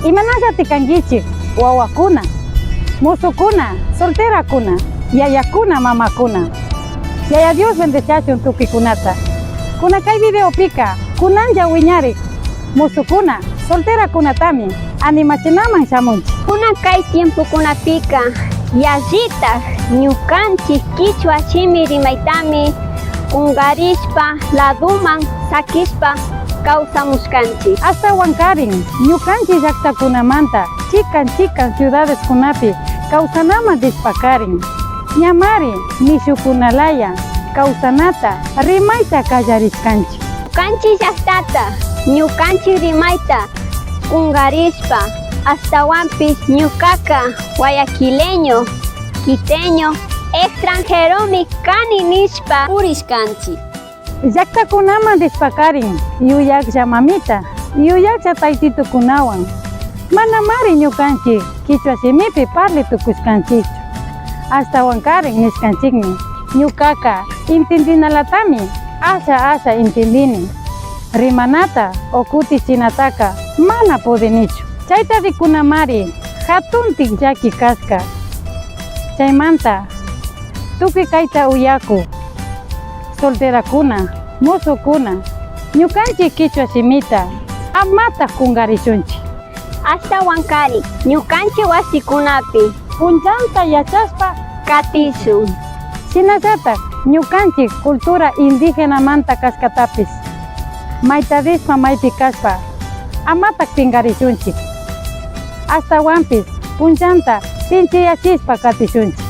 Imanallati kankichik wawakuna, musukuna, solterakuna, yayakuna, mamakuna. Yaya Dios bendeciachun tukikunata. Kuna kay video pika, kunanja wiñarik, musukuna, solterakunatami, animachinaman shamunchi. Kuna kay tiempo kunapika, yallita, ñukanchik kichwa shimi rimaytami, kungarishpa, laduman, sakishpa, kawsamushkanchik. Hasta Huancarin, ñukanchik llaqtakunamanta, chikan ciudades kunapi, kawsanaman dispakarin. Ñamari, nishukunalaya, kawsanata, rimayta kallarishkanchik. Ñukanchik llaqtata, ñukanchik rimayta, kungarishpa, astawan ñukaka, guayaquileño, quiteño, extranjeromi kani nishpa purishkanchik. Llaqtakunaman dispakarin, yuyaksha mamita, yuyaksha taytitukunawan. Manamari ñukanchik, kichwa simipi parli tukushkanchikchu. Hasta Huancarin nishkanchikmi, ñukaka intendinalatami, asha intendini. Rimanata o kutichinataka mana pudinichu. Chayta rikunamari, hatuntik llaki kasqa. Chaymanta, tukuy kayta uyaku, solterakuna, musukuna, ñukanchik kichwa simita, amata kungarishunchik. Hasta Huancarin, ñukanchik wasikunapi, Punchanta yachaspa katishun. Shinallatak, ñukanchik cultura indígena manta kaskatapis, maytadispa maypi kaspa, amatak pingarishunchik. Hasta wampis, punchanta tinchiyachispa katishunchik.